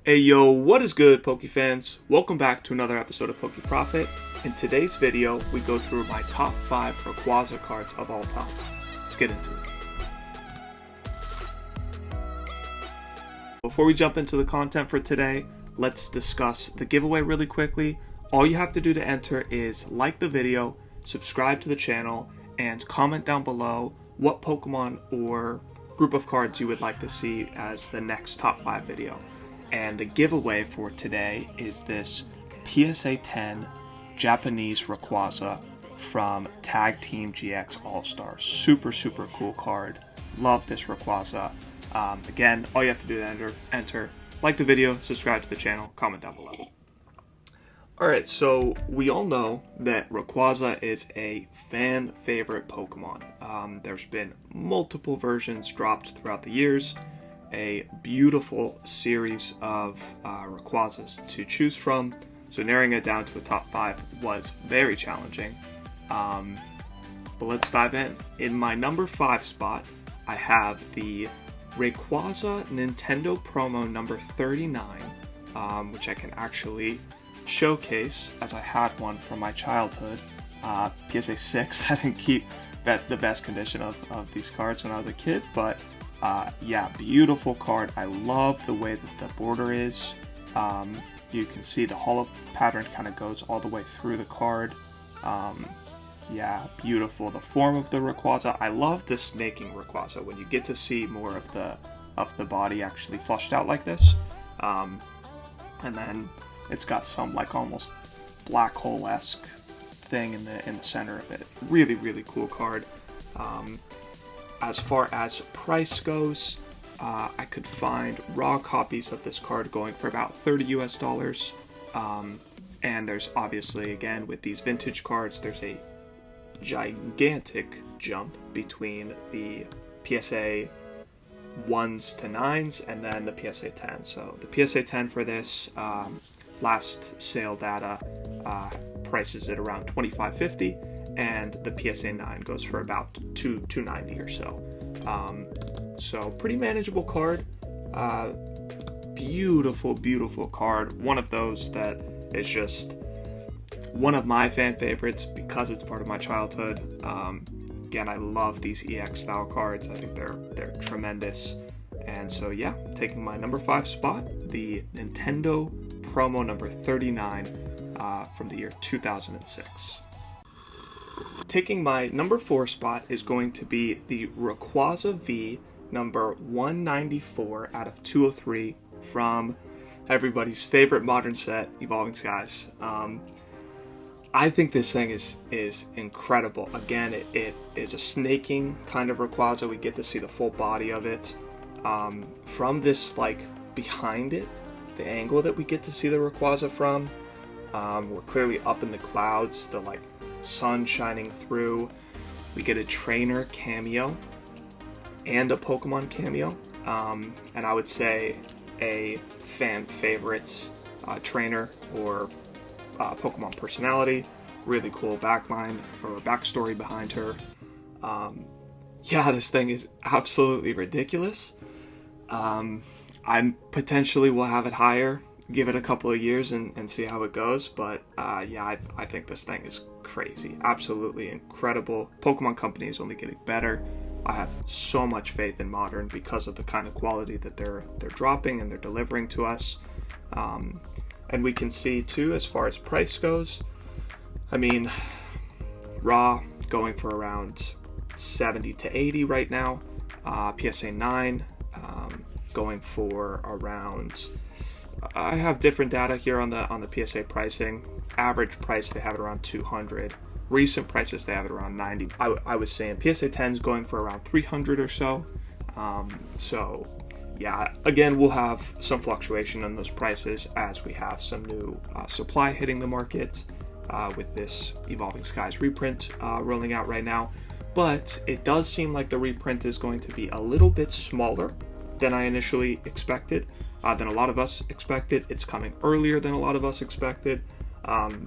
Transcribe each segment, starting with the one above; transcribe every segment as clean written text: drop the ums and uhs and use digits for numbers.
Hey yo, what is good, Poke fans? Welcome back to another episode of PokeProfit. In today's video, we go through my top 5 Rayquaza cards of all time. Let's get into it. Before we jump into the content for today, let's discuss the giveaway really quickly. All you have to do to enter is like the video, subscribe to the channel, and comment down below what Pokemon or group of cards you would like to see as the next top 5 video. And the giveaway for today is this PSA 10 Japanese Rayquaza from Tag Team GX All-Stars. Super cool card. Love this Rayquaza. Again, all you have to do to enter, like the video, subscribe to the channel, comment down below. Alright, so we all know that Rayquaza is a fan favorite Pokemon. There's been multiple versions dropped throughout the years. A beautiful series of Rayquazas to choose from, so narrowing it down to a top 5 was very challenging. But let's dive in. In my number 5 spot, I have the Rayquaza Nintendo promo number 39, which I can actually showcase as I had one from my childhood. PSA 6. I didn't keep the best condition of these cards when I was a kid, but yeah, beautiful card. I love the way that the border is. You can see the hollow pattern kind of goes all the way through the card. Yeah, beautiful. The form of the Rayquaza. I love the snaking Rayquaza when you get to see more of the body actually flushed out like this. And then it's got some like almost black hole-esque thing in the center of it. Really cool card. As far as price goes, I could find raw copies of this card going for about $30 US. And there's obviously, again, with these vintage cards, there's a gigantic jump between the PSA 1s to 9s and then the PSA 10. So the PSA 10 for this last sale data prices it around $25.50. And the PSA 9 goes for about $290 or so. So pretty manageable card. Beautiful card. One of those that is just one of my fan favorites because it's part of my childhood. Again, I love these EX style cards. I think they're tremendous. And so yeah, taking my number 5 spot, the Nintendo promo number 39 from the year 2006. Taking my number 4 spot is going to be the Rayquaza V number 194 out of 203 from everybody's favorite modern set, Evolving Skies. I think this thing is incredible. Again, it is a snaking kind of Rayquaza. We get to see the full body of it. From this, like, behind it, the angle that we get to see the Rayquaza from, we're clearly up in the clouds, the, like, sun shining through. We get a trainer cameo and a Pokemon cameo, and I would say a fan favorite trainer or Pokemon personality. Really cool backline or backstory behind her. Yeah, this thing is absolutely ridiculous. I potentially will have it higher, give it a couple of years and see how it goes, but yeah, I think this thing is crazy. Absolutely incredible. Pokemon Company is only getting better. I have so much faith in Modern because of the kind of quality that they're dropping and they're delivering to us. And we can see too, as far as price goes, I mean, raw going for around 70 to 80 right now. PSA 9 going for around, I have different data here on the PSA pricing. Average price, they have it around 200. Recent prices, they have it around 90. I was saying PSA 10 is going for around 300 or so. So yeah, again, we'll have some fluctuation in those prices as we have some new supply hitting the market with this Evolving Skies reprint rolling out right now. But it does seem like the reprint is going to be a little bit smaller than I initially expected, than a lot of us expected. It's coming earlier than a lot of us expected.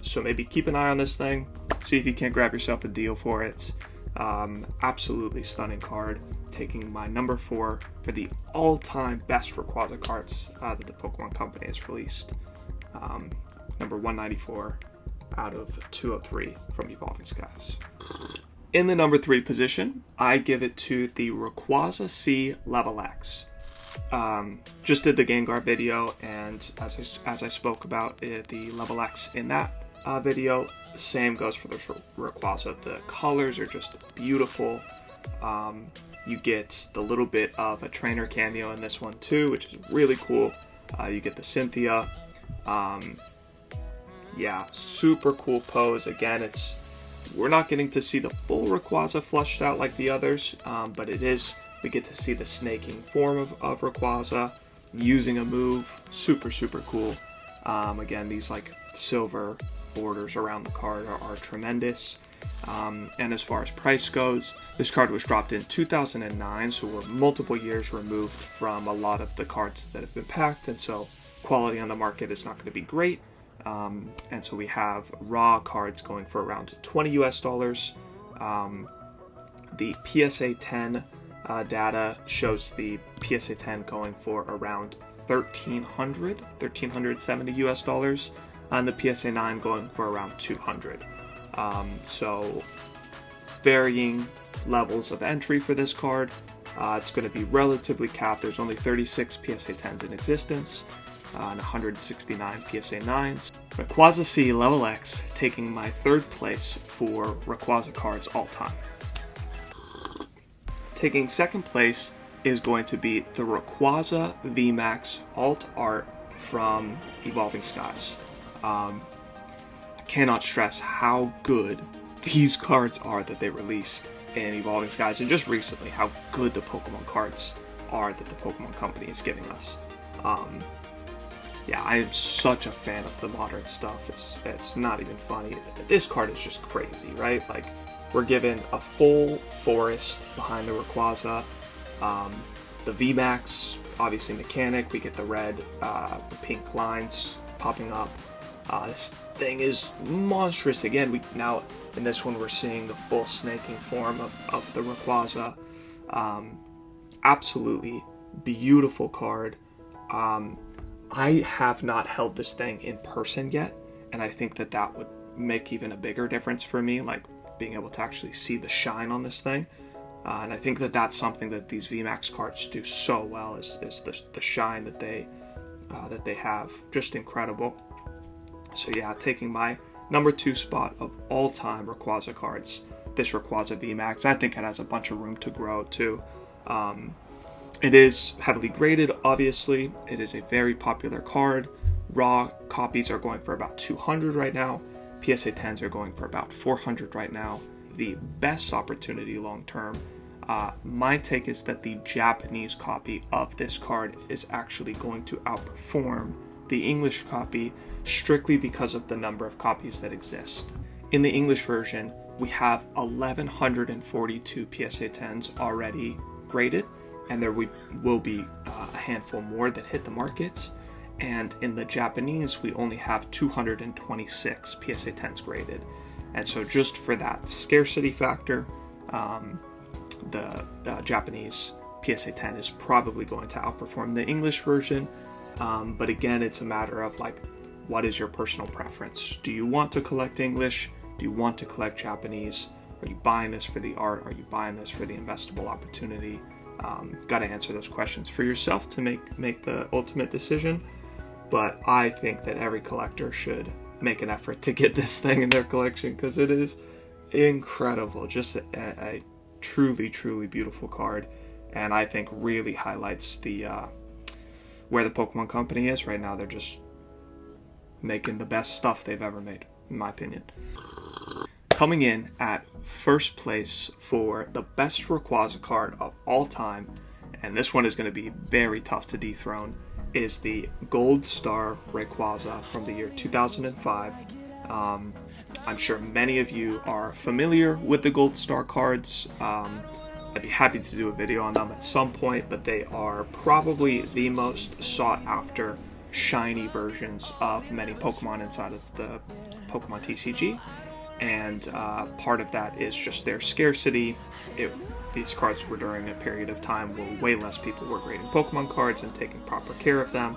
So maybe keep an eye on this thing, see if you can't grab yourself a deal for it. Absolutely stunning card, taking my number 4 for the all-time best Rayquaza cards that the Pokemon Company has released. Number 194 out of 203 from Evolving Skies. In the number 3 position, I give it to the Rayquaza C Level X. Just did the Gengar video, and as I spoke about the Level X in that video, same goes for the Rayquaza. The colors are just beautiful. You get the little bit of a trainer cameo in this one too, which is really cool. You get the Cynthia. Yeah, super cool pose. Again, we're not getting to see the full Rayquaza fleshed out like the others, but we get to see the snaking form of Rayquaza using a move. Super, super cool. Again, these like silver borders around the card are tremendous. And as far as price goes, this card was dropped in 2009, so we're multiple years removed from a lot of the cards that have been packed, and so quality on the market is not going to be great. And so we have raw cards going for around $20 US. The PSA 10 data shows the PSA 10 going for around $1,370 US, and the PSA 9 going for around 200. So varying levels of entry for this card. It's going to be relatively capped. There's only 36 PSA 10s in existence and 169 PSA 9s. Rayquaza C Level X taking my 3rd place for Rayquaza cards all time. Taking 2nd place is going to be the Rayquaza V Max Alt Art from Evolving Skies. I cannot stress how good these cards are that they released in Evolving Skies, and just recently how good the Pokemon cards are that the Pokemon Company is giving us. Yeah, I am such a fan of the modern stuff. It's not even funny. This card is just crazy, right? Like, we're given a full forest behind the Rayquaza. The V Max, obviously mechanic. We get the red, the pink lines popping up. This thing is monstrous. Again, now in this one we're seeing the full snaking form of the Rayquaza. Absolutely beautiful card. I have not held this thing in person yet, and I think that would make even a bigger difference for me, like being able to actually see the shine on this thing. And I think that's something that these VMAX cards do so well, is the shine that they have. Just incredible. So yeah, taking my number 2 spot of all time Rayquaza cards, this Rayquaza VMAX. I think it has a bunch of room to grow too. It is heavily graded, obviously. It is a very popular card. Raw copies are going for about 200 right now. PSA 10s are going for about 400 right now. The best opportunity long term, my take is that the Japanese copy of this card is actually going to outperform the English copy, strictly because of the number of copies that exist. In the English version, we have 1,142 PSA 10s already graded, and there will be a handful more that hit the markets. And in the Japanese, we only have 226 PSA 10s graded. And so just for that scarcity factor, the Japanese PSA 10 is probably going to outperform the English version. But again, it's a matter of like, what is your personal preference? Do you want to collect English? Do you want to collect Japanese? Are you buying this for the art? Are you buying this for the investable opportunity? Got to answer those questions for yourself to make the ultimate decision. But I think that every collector should make an effort to get this thing in their collection, because it is incredible. Just a truly, truly beautiful card, and I think really highlights the where the Pokemon Company is right now. They're just making the best stuff they've ever made, in my opinion. Coming in at first place for the best Rayquaza card of all time, and this one is going to be very tough to dethrone, is the Gold Star Rayquaza from the year 2005. I'm sure many of you are familiar with the Gold Star cards. I'd be happy to do a video on them at some point, but they are probably the most sought after shiny versions of many Pokemon inside of the Pokemon TCG. and part of that is just their scarcity. These cards were during a period of time where way less people were grading Pokemon cards and taking proper care of them.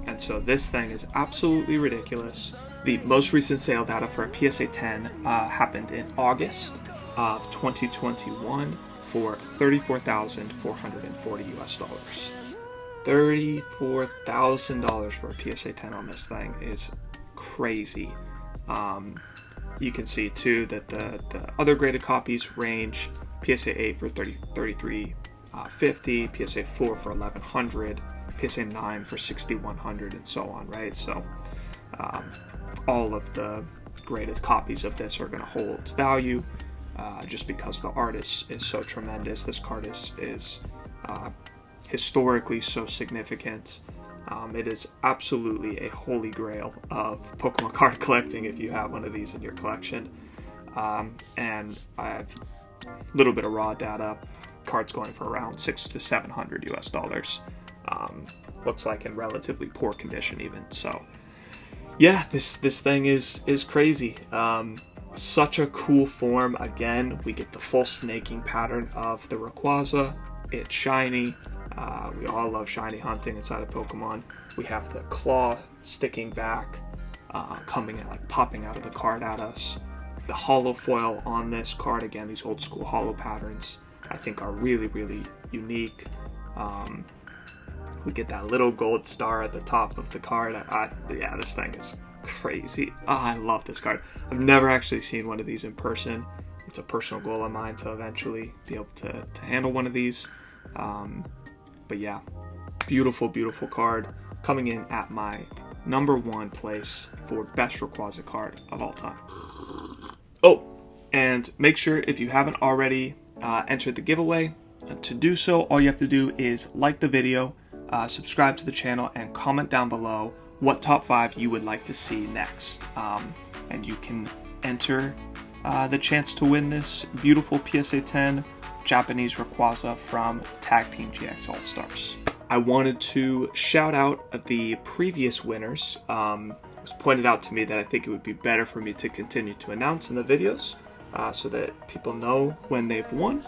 And so this thing is absolutely ridiculous. The most recent sale data for a PSA 10 happened in August of 2021 for $34,440 US. $34,000 for a PSA 10 on this thing is crazy. You can see too that the other graded copies range PSA 8 for $33.50, PSA 4 for $1,100, PSA 9 for $6,100, and so on, right? So all of the graded copies of this are going to hold value just because the art is so tremendous. This card is historically so significant. It is absolutely a holy grail of Pokemon card collecting if you have one of these in your collection. And I have a little bit of raw data. Cards going for around $600 to $700 US. Looks like in relatively poor condition even. So yeah, this thing is crazy. Such a cool form. Again, we get the full snaking pattern of the Rayquaza. It's shiny. We all love shiny hunting inside of Pokemon. We have the claw sticking back, coming out, like popping out of the card at us. The hollow foil on this card, again, these old school hollow patterns, I think are really, really unique. We get that little gold star at the top of the card. Yeah, this thing is crazy. I love this card. I've never actually seen one of these in person. It's a personal goal of mine to eventually be able to handle one of these. But yeah, beautiful, beautiful card. Coming in at my #1 place for best Rayquaza card of all time. Oh, and make sure if you haven't already entered the giveaway, to do so, all you have to do is like the video, subscribe to the channel, and comment down below what top 5 you would like to see next. And you can enter the chance to win this beautiful PSA 10 Japanese Rayquaza from Tag Team GX All-Stars. I wanted to shout out the previous winners. It was pointed out to me that I think it would be better for me to continue to announce in the videos so that people know when they've won.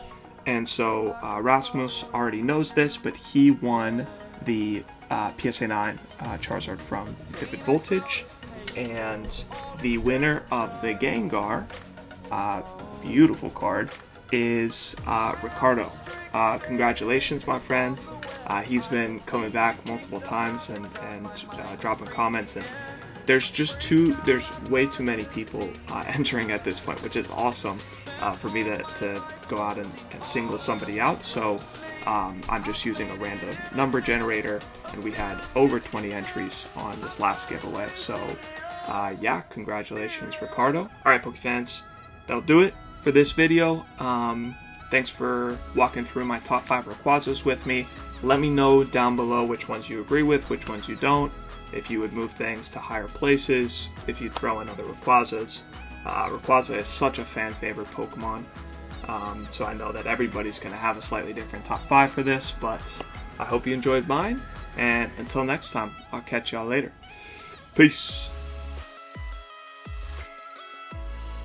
And so Rasmus already knows this, but he won the PSA 9 Charizard from Vivid Voltage. And the winner of the Gengar, beautiful card, is Ricardo. Congratulations, my friend. He's been coming back multiple times and dropping comments, and there's way too many people entering at this point, which is awesome for me to go out and single somebody out. So I'm just using a random number generator, and we had over 20 entries on this last giveaway. So yeah, congratulations, Ricardo. All right, Pokefans, that'll do it for this video. Thanks for walking through my top 5 Rayquazas with me. Let me know down below which ones you agree with, which ones you don't, if you would move things to higher places, if you throw in other Rayquazas. Rayquaza is such a fan favorite Pokemon, so I know that everybody's going to have a slightly different top 5 for this, but I hope you enjoyed mine, and until next time, I'll catch y'all later. Peace!